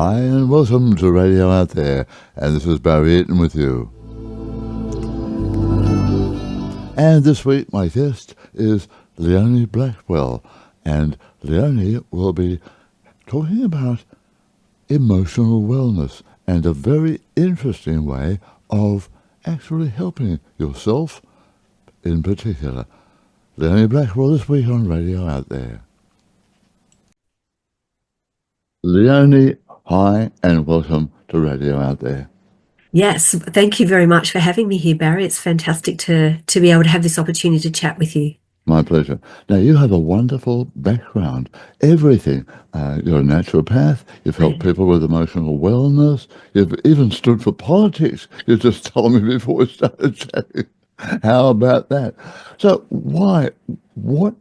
Hi and welcome to Radio Out There, and this is Barry Eaton with you. And this week my guest is Leonie Blackwell, and Leonie will be talking about emotional wellness and a very interesting way of actually helping yourself in particular. Leonie Blackwell this week on Radio Out There. Leonie, hi and welcome to Radio Out There. Yes, thank you very much for having me here, Barry. It's fantastic to be able to have this opportunity to chat with you. My pleasure. Now, you have a wonderful background, everything. You're a naturopath, you've helped people with emotional wellness, you've even stood for politics. You just told me before we started chatting. How about that? So what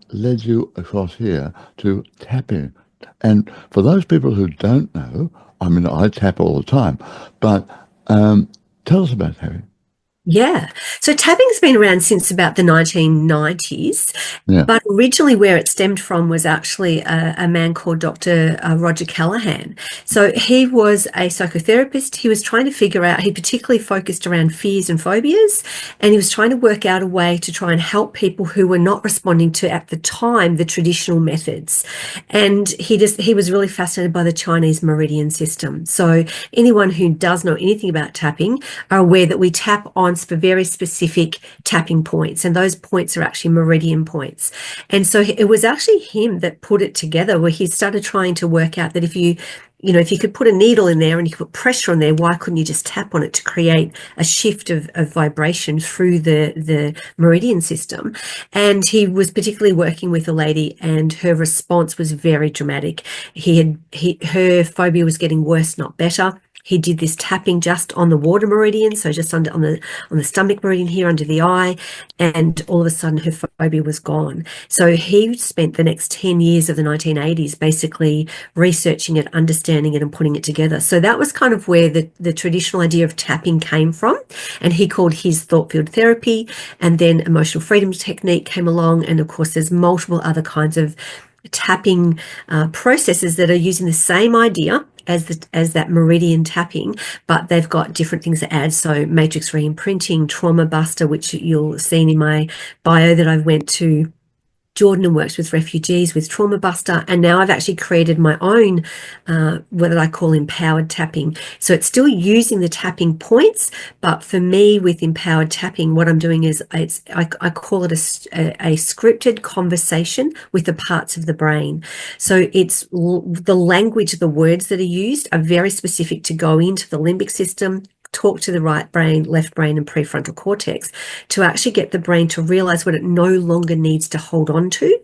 led you across here to tapping? And for those people who don't know, I mean, I tap all the time, but tell us about tapping. Yeah. So tapping's been around since about the 1990s, but originally where it stemmed from was actually a man called Dr. Roger Callahan. So he was a psychotherapist. He was trying to figure out, he particularly focused around fears and phobias, and he was trying to work out a way to try and help people who were not responding to, at the time, the traditional methods. And he was really fascinated by the Chinese meridian system. So anyone who does know anything about tapping are aware that we tap on for very specific tapping points, and those points are actually meridian points. And so it was actually him that put it together, where he started trying to work out that if you could put a needle in there and you could put pressure on there, why couldn't you just tap on it to create a shift of vibration through the meridian system? And he was particularly working with a lady, and her response was very dramatic. Her phobia was getting worse, not better. He did this tapping just on the water meridian, so just on the stomach meridian here under the eye, and all of a sudden her phobia was gone. So he spent the next 10 years of the 1980s basically researching it, understanding it, and putting it together. So that was kind of where the traditional idea of tapping came from, and he called his thought field therapy. And then emotional freedom technique came along, and of course there's multiple other kinds of tapping processes that are using the same idea as that meridian tapping, but they've got different things to add. So matrix re-imprinting, trauma buster, which you'll have seen in my bio that I went to Jordan and worked with refugees with Trauma Buster, and now I've actually created my own, what I call empowered tapping. So it's still using the tapping points, but for me with empowered tapping, what I'm doing is I call it a scripted conversation with the parts of the brain. So it's the language, the words that are used are very specific to go into the limbic system, talk to the right brain, left brain, and prefrontal cortex to actually get the brain to realize what it no longer needs to hold on to,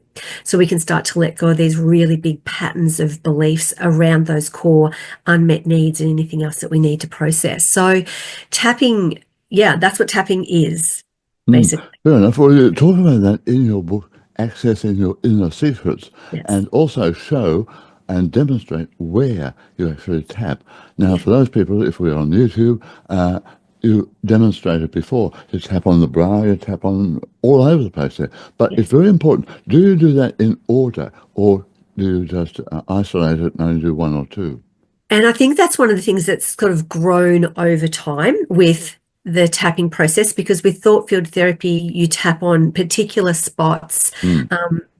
so we can start to let go of these really big patterns of beliefs around those core unmet needs and anything else that we need to process. So tapping, that's what tapping is, basically. Fair enough. Well, you talk about that in your book, Accessing Your Inner Secrets, and also show and demonstrate where you actually tap. Now, for those people, if we're on YouTube, you demonstrated before. You tap on the bra, you tap on all over the place there. But it's very important. Do you do that in order, or do you just isolate it and only do one or two? And I think that's one of the things that's sort of grown over time with the tapping process, because with thought field therapy, you tap on particular spots,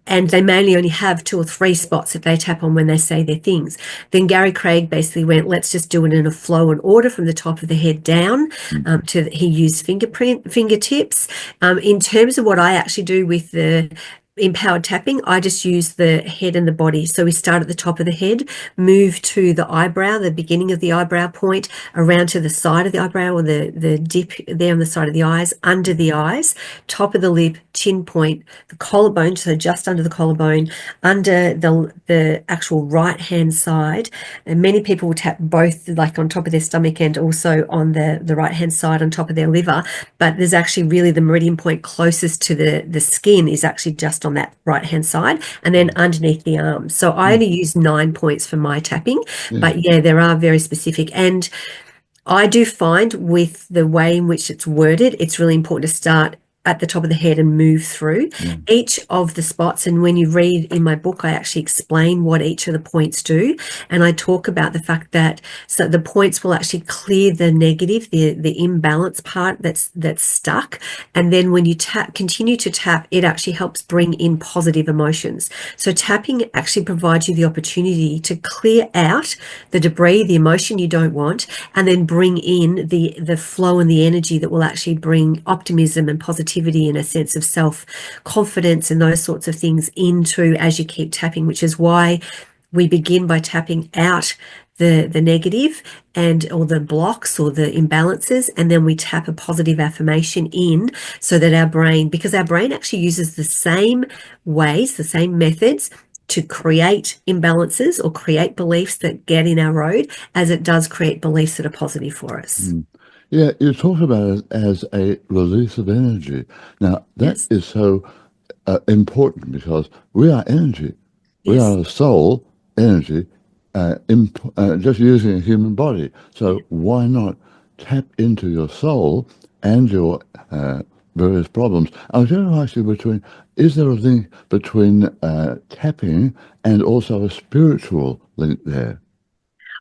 and they mainly only have 2 or 3 spots that they tap on when they say their things. Then Gary Craig basically went, let's just do it in a flow and order from the top of the head down. He used fingertips. In terms of what I actually do with the empowered tapping, I just use the head and the body. So we start at the top of the head, move to the eyebrow, the beginning of the eyebrow point, around to the side of the eyebrow, or the dip there on the side of the eyes, under the eyes, top of the lip, chin point, the collarbone, so just under the collarbone, under the actual right hand side. And many people will tap both, like on top of their stomach and also on the right hand side on top of their liver, but there's actually really the meridian point closest to the skin is actually just on that right hand side, and then underneath the arms. So I only use 9 points for my tapping, but there are very specific. And I do find with the way in which it's worded, it's really important to start at the top of the head and move through Yeah. each of the spots. And when you read in my book, I actually explain what each of the points do. And I talk about the fact that so the points will actually clear the negative, the imbalance part that's stuck. And then when you continue to tap, it actually helps bring in positive emotions. So tapping actually provides you the opportunity to clear out the debris, the emotion you don't want, and then bring in the flow and the energy that will actually bring optimism and positivity and a sense of self-confidence and those sorts of things into as you keep tapping, which is why we begin by tapping out the negative and or the blocks or the imbalances, and then we tap a positive affirmation in so that our brain, because our brain actually uses the same ways, the same methods to create imbalances or create beliefs that get in our road as it does create beliefs that are positive for us. Yeah, you talk about it as a release of energy. Now, that Yes. is so important because we are energy. We Yes. are a soul energy, just using a human body. Yeah. So why not tap into your soul and your various problems? I was going to ask you is there a link between tapping and also a spiritual link there?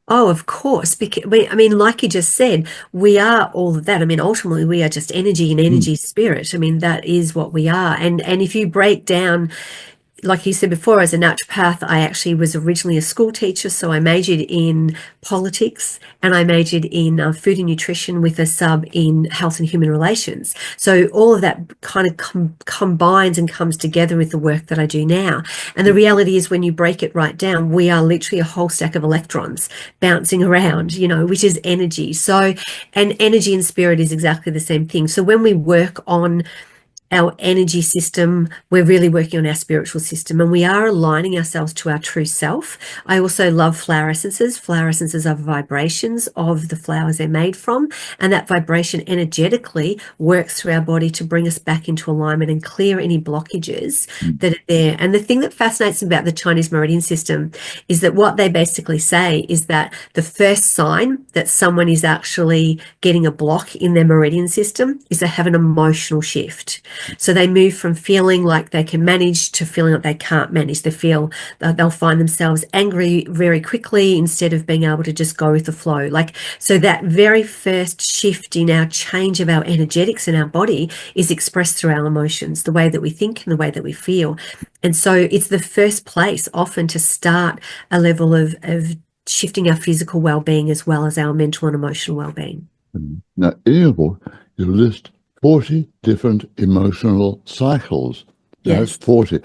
Oh, of course. Because, I mean, like you just said, we are all of that. I mean, ultimately, we are just energy and Mm. energy spirit. I mean, that is what we are. And if you break down, like you said before, as a naturopath, I actually was originally a school teacher, so I majored in politics and I majored in food and nutrition with a sub in health and human relations. So all of that kind of combines and comes together with the work that I do now. And the reality is, when you break it right down, we are literally a whole stack of electrons bouncing around, which is energy. So, and energy and spirit is exactly the same thing. So when we work on our energy system, we're really working on our spiritual system, and we are aligning ourselves to our true self. I also love flower essences. Flower essences are vibrations of the flowers they're made from, and that vibration energetically works through our body to bring us back into alignment and clear any blockages that are there. And the thing that fascinates me about the Chinese meridian system is that what they basically say is that the first sign that someone is actually getting a block in their meridian system is they have an emotional shift. So they move from feeling like they can manage to feeling like they can't manage. They feel that they'll find themselves angry very quickly instead of being able to just go with the flow. So that very first shift in our change of our energetics in our body is expressed through our emotions, the way that we think and the way that we feel. And so it's the first place often to start a level of shifting our physical well-being as well as our mental and emotional well-being. Now, in your book, you list 40 different emotional cycles. That's Yes. 40.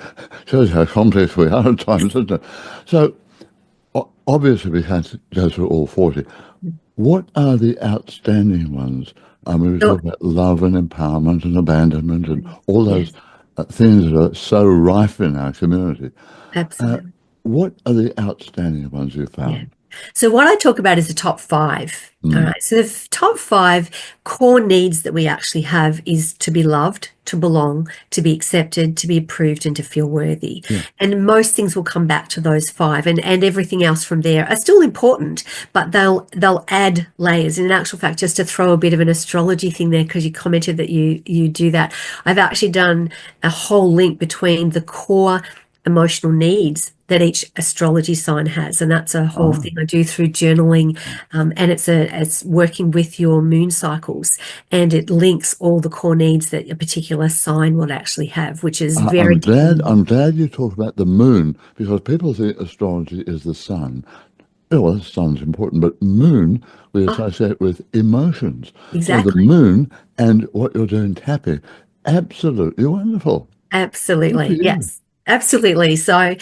Shows how complex we are at times, doesn't it? So, obviously, we can't go through all 40. What are the outstanding ones? I mean, we So, talk about love and empowerment and abandonment and all those yes, things that are so rife in our community. Uh, absolutely. what are the outstanding ones you Yeah. found? So what I talk about is the top five. All Mm. right. So the top five core needs that we actually have is to be loved, to belong, to be accepted, to be approved, and to feel worthy. Yeah. And most things will come back to those five, and everything else from there are still important, but they'll add layers. And in actual fact, just to throw a bit of an astrology thing there, because you commented that you do that, I've actually done a whole link between the core emotional needs that each astrology sign has, and that's a whole Ah. thing I do through journaling, and it's working with your moon cycles, and it links all the core needs that a particular sign will actually have, which is very I'm glad. telling. I'm glad you talked about the moon because people think astrology is the sun. Oh, well, the sun's important, but moon we Oh, associate with emotions. So the exactly. moon and what you're doing tapping, absolutely wonderful. Good for Absolutely. you. Yes. Absolutely. So,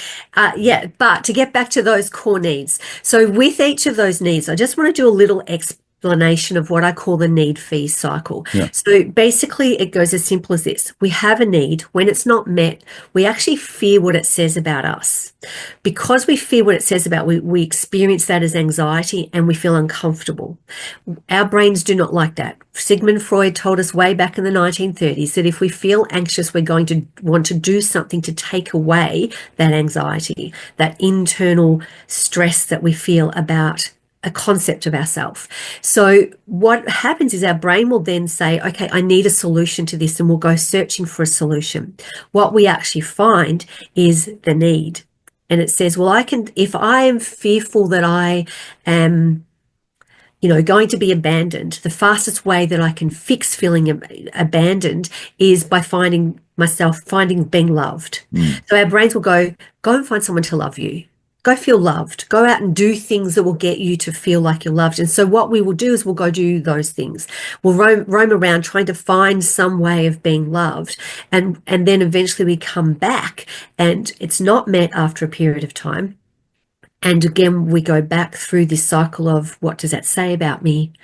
yeah, but to get back to those core needs. So, with each of those needs, I just want to do a little explanation of what I call the need fee cycle. Yeah. So, basically, it goes as simple as this: we have a need. When it's not met, we actually fear what it says about us. Because we fear what it says about, we experience that as anxiety and we feel uncomfortable. Our brains do not like that. Sigmund Freud told us way back in the 1930s that if we feel anxious, we're going to want to do something to take away that anxiety, that internal stress that we feel about a concept of ourselves. So what happens is our brain will then say, okay, I need a solution to this, and we'll go searching for a solution. What we actually find is the need. And it says, well, if I am fearful that I am, going to be abandoned, the fastest way that I can fix feeling abandoned is by finding being loved. So our brains will go and find someone to love you. Go feel loved. Go out and do things that will get you to feel like you're loved. And so what we will do is we'll go do those things. We'll roam around trying to find some way of being loved. And then eventually we come back and it's not met after a period of time. And again, we go back through this cycle of what does that say about me?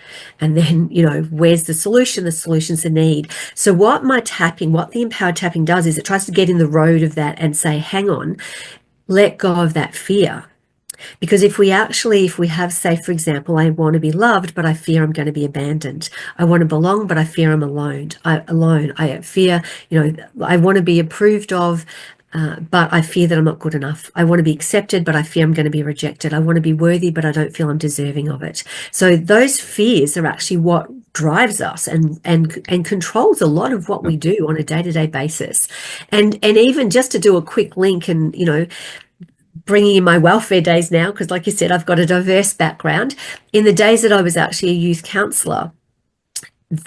And then, where's the solution? The solution's the need. So what the empowered tapping does is it tries to get in the road of that and say, hang on, let go of that fear. Because if we have, say, for example, I want to be loved, but I fear I'm going to be abandoned. I want to belong, but I fear I'm alone. I fear, I want to be approved of, but I fear that I'm not good enough. I want to be accepted, but I fear I'm going to be rejected. I want to be worthy, but I don't feel I'm deserving of it. So those fears are actually what drives us and controls a lot of what we do on a day-to-day basis. And even just to do a quick link and, bringing in my welfare days now, because like you said, I've got a diverse background. In the days that I was actually a youth counsellor,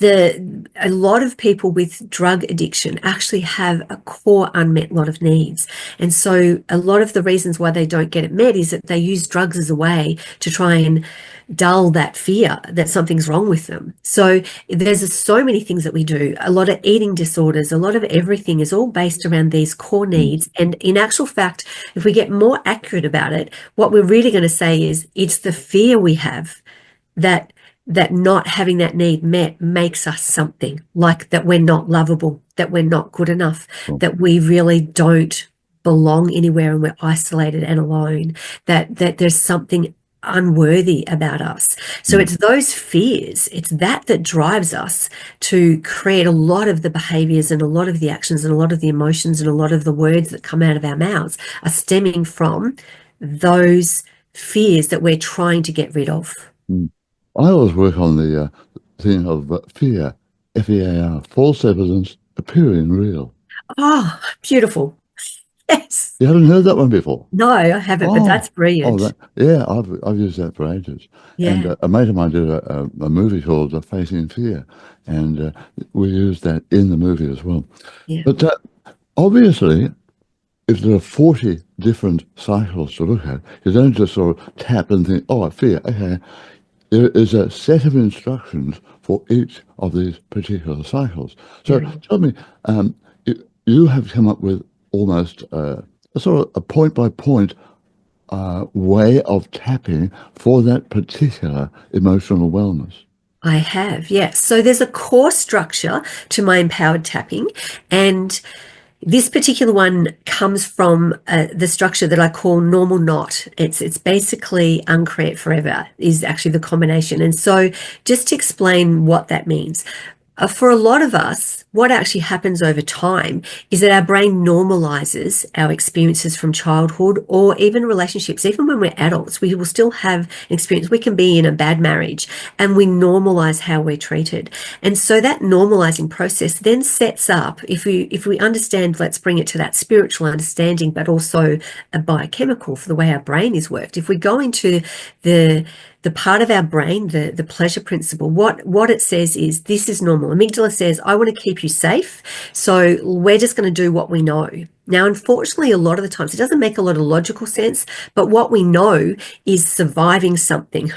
a lot of people with drug addiction actually have a core unmet lot of needs. And so a lot of the reasons why they don't get it met is that they use drugs as a way to try and dull that fear that something's wrong with them. So there's so many things that we do. A lot of eating disorders, a lot of everything is all based around these core needs. And in actual fact, if we get more accurate about it, what we're really going to say is it's the fear we have that not having that need met makes us something, like that we're not lovable, that we're not good enough, that we really don't belong anywhere and we're isolated and alone, that there's something unworthy about us. So it's those fears, it's that drives us to create a lot of the behaviors and a lot of the actions and a lot of the emotions and a lot of the words that come out of our mouths are stemming from those fears that we're trying to get rid of. I always work on the thing of fear, F-E-A-R, false evidence appearing real. Oh, beautiful. Yes. You haven't heard that one before? No, I haven't, but that's brilliant. I've used that for ages. Yeah. And a mate of mine did a movie called Facing Fear, and we used that in the movie as well. Yeah. But obviously, if there are 40 different cycles to look at, you don't just sort of tap and think, oh, fear, okay. There is a set of instructions for each of these particular cycles. So tell me, you have come up with almost a sort of a point-by-point way of tapping for that particular emotional wellness. I have, yes. So there's a core structure to my empowered tapping, and this particular one comes from the structure that I call normal not. It's basically uncreate forever is actually the combination. And so just to explain what that means, for a lot of us, what actually happens over time is that our brain normalizes our experiences from childhood or even relationships. Even when we're adults, we will still have an experience. We can be in a bad marriage and we normalize how we're treated. And so that normalizing process then sets up, if we understand, let's bring it to that spiritual understanding, but also a biochemical for the way our brain is worked. If we go into the part of our brain, the pleasure principle, what it says is this is normal. Amygdala says, I want to keep you safe, so we're just going to do what we know. Now, unfortunately, a lot of the times it doesn't make a lot of logical sense, but what we know is surviving something.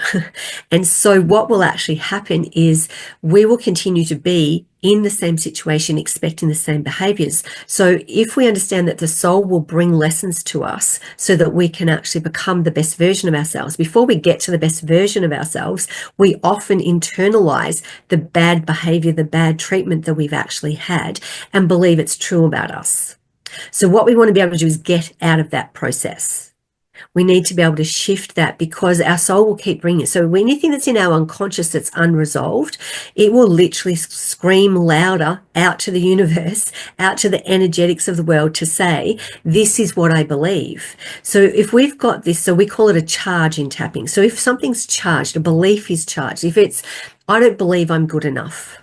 And so what will actually happen is we will continue to be in the same situation, expecting the same behaviors. So if we understand that the soul will bring lessons to us so that we can actually become the best version of ourselves, before we get to the best version of ourselves, we often internalize the bad behavior, the bad treatment that we've actually had and believe it's true about us. So what we want to be able to do is get out of that process. We need to be able to shift that because our soul will keep bringing it. So anything that's in our unconscious that's unresolved, it will literally scream louder out to the universe, out to the energetics of the world to say, this is what I believe. So if we've got this, so we call it a charge in tapping. So if something's charged, a belief is charged. If it's, I don't believe I'm good enough,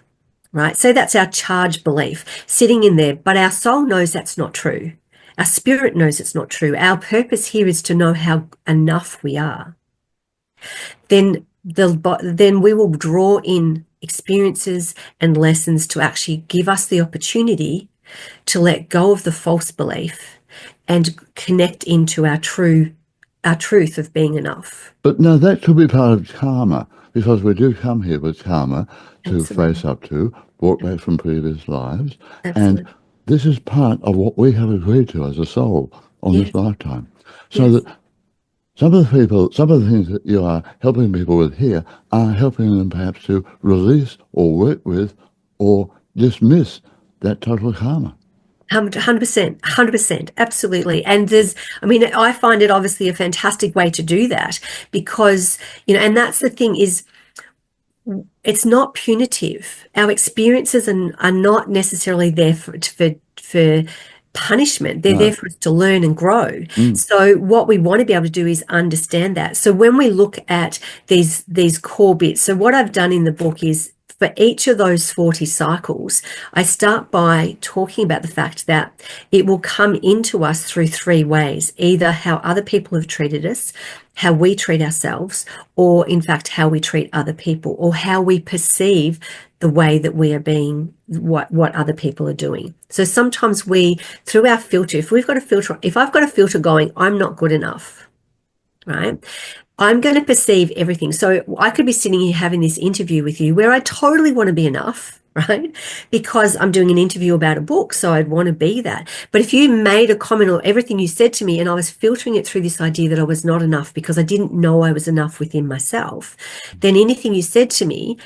right? So that's our charged belief sitting in there, but our soul knows that's not true. Our spirit knows it's not true. Our purpose here is to know how enough we are. Then we will draw in experiences and lessons to actually give us the opportunity to let go of the false belief and connect into our truth of being enough. But no, that could be part of karma, because we do come here with karma to Absolutely. face up to, brought back from previous lives. Absolutely. And this is part of what we have agreed to as a soul on Yes. this lifetime. So Yes. that some of the things that you are helping people with here are helping them perhaps to release or work with or dismiss that total karma. 100%, 100%, absolutely. And I find it obviously a fantastic way to do that because, and that's the thing is, it's not punitive. Our experiences are not necessarily there for punishment. They're there for us to learn and grow. So what we want to be able to do is understand that. So when we look at these core bits, so what I've done in the book is for each of those 40 cycles, I start by talking about the fact that it will come into us through three ways, either how other people have treated us, how we treat ourselves, or in fact, how we treat other people, or how we perceive the way that we are being, what other people are doing. So sometimes through our filter, if I've got a filter going, I'm not good enough, right? I'm going to perceive everything. So I could be sitting here having this interview with you where I totally want to be enough, right? Because I'm doing an interview about a book, so I'd want to be that. But if you made a comment or everything you said to me and I was filtering it through this idea that I was not enough because I didn't know I was enough within myself, then anything you said to me,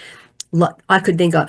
I could then go,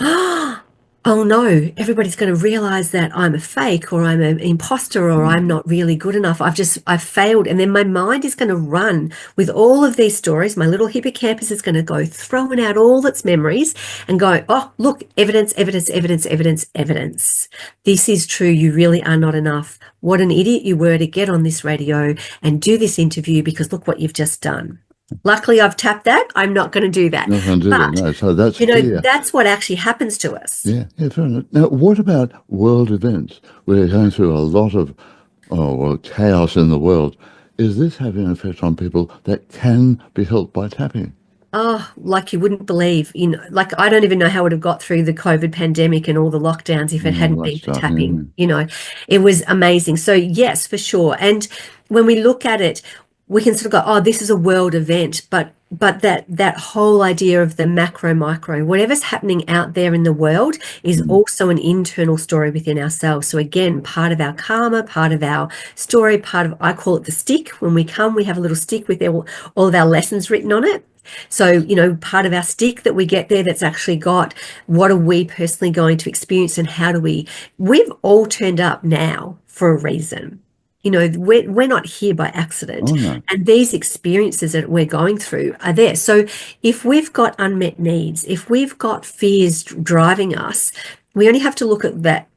oh no, everybody's going to realize that I'm a fake or I'm an imposter or I'm not really good enough. I've failed. And then my mind is going to run with all of these stories. My little hippocampus is going to go throwing out all its memories and go, oh, look, evidence, evidence, evidence, evidence, evidence. This is true. You really are not enough. What an idiot you were to get on this radio and do this interview because look what you've just done. Luckily, I've tapped that. I'm not going to do that. Not going to do that, no. So that's fear. That's what actually happens to us. Yeah, fair enough. Now, what about world events? We're going through a lot of chaos in the world. Is this having an effect on people that can be helped by tapping? Oh, like you wouldn't believe, like I don't even know how it would have got through the COVID pandemic and all the lockdowns if it hadn't been for tapping. It was amazing. So yes, for sure. And when we look at it, we can sort of go, oh, this is a world event, but that whole idea of the macro, micro, whatever's happening out there in the world is also an internal story within ourselves. So again, part of our karma, part of our story, I call it the stick. When we come, we have a little stick with all of our lessons written on it. So, part of our stick that we get there that's actually got what are we personally going to experience and how do we've all turned up now for a reason. We're not here by accident. Oh, no. And these experiences that we're going through are there. So if we've got unmet needs, if we've got fears driving us, we only have to look at that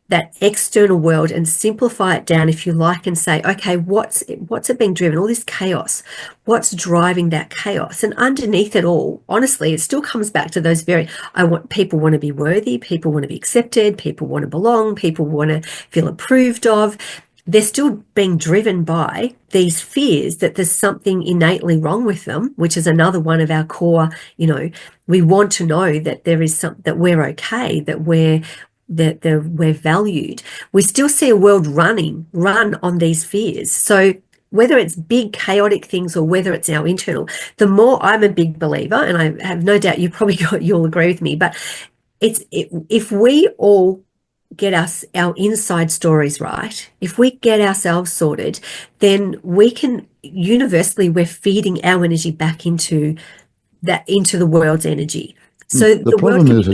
external world and simplify it down, if you like, and say, okay, what's it being driven? All this chaos, what's driving that chaos? And underneath it all, honestly, it still comes back to those people want to be worthy, people want to be accepted, people want to belong, people want to feel approved of. They're still being driven by these fears that there's something innately wrong with them, which is another one of our core, we want to know that there is that we're okay, that we're valued. We still see a world run on these fears. So whether it's big chaotic things or whether it's our internal, the more, I'm a big believer, and I have no doubt you'll agree with me, but if we all get our inside stories right, if we get ourselves sorted, then we can universally, we're feeding our energy back into the world's energy. So the problem is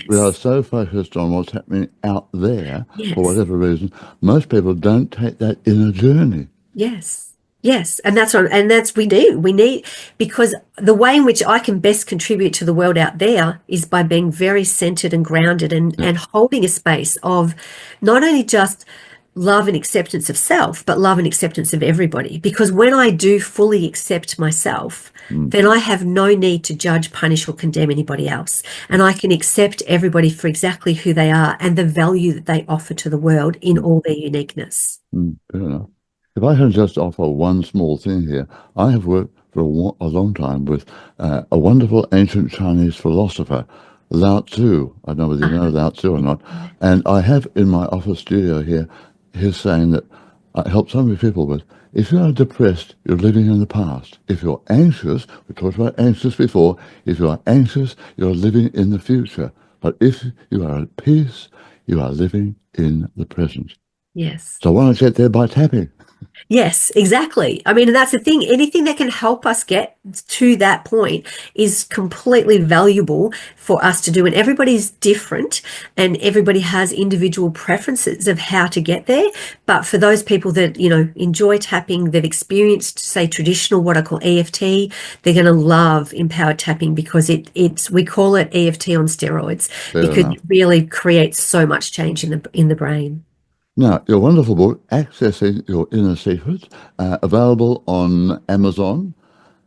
we are so focused on what's happening out there, for whatever reason, most people don't take that inner journey. Yes. Yes, and that's we need because the way in which I can best contribute to the world out there is by being very centered and grounded Yeah. and holding a space of not only just love and acceptance of self, but love and acceptance of everybody. Because when I do fully accept myself, Mm. then I have no need to judge, punish, or condemn anybody else. And I can accept everybody for exactly who they are and the value that they offer to the world in Mm. all their uniqueness. Fair enough. If I can just offer one small thing here, I have worked for a long time with a wonderful ancient Chinese philosopher, Lao Tzu. I don't know whether you know Lao Tzu or not. And I have in my office studio here his saying that I help so many people with, if you are depressed, you're living in the past. If you're anxious, we talked about anxious before, if you are anxious, you're living in the future. But if you are at peace, you are living in the present. Yes. So why not get there by tapping? Yes, exactly. I mean, and that's the thing. Anything that can help us get to that point is completely valuable for us to do. And everybody's different and everybody has individual preferences of how to get there. But for those people that, enjoy tapping, they've experienced, say, traditional, what I call EFT, they're going to love empowered tapping because we call it EFT on steroids Fair because enough. it really creates so much change in the brain. Now, your wonderful book, Accessing Your Inner Secrets, available on Amazon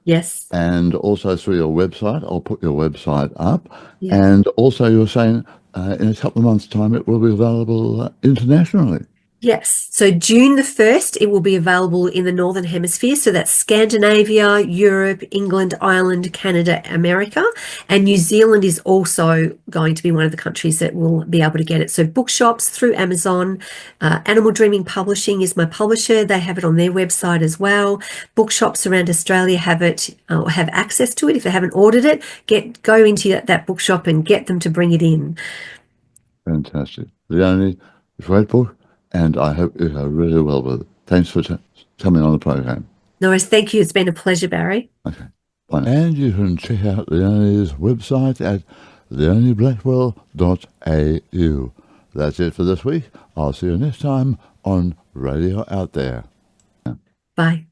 Yes. and also through your website. I'll put your website up. Yeah. And also, you're saying in a couple of months' time it will be available internationally. Yes. So June the 1st, it will be available in the Northern Hemisphere. So that's Scandinavia, Europe, England, Ireland, Canada, America. And New Zealand is also going to be one of the countries that will be able to get it. So bookshops through Amazon, Animal Dreaming Publishing is my publisher. They have it on their website as well. Bookshops around Australia have it, or have access to it. If they haven't ordered it, go into that bookshop and get them to bring it in. Fantastic. Leonie, great book, and I hope you go really well with it. Thanks for coming on the program. No worries. Thank you. It's been a pleasure, Barry. Okay. Bye now. And you can check out Leonie's website at leonieblackwell.au. That's it for this week. I'll see you next time on Radio Out There. Bye.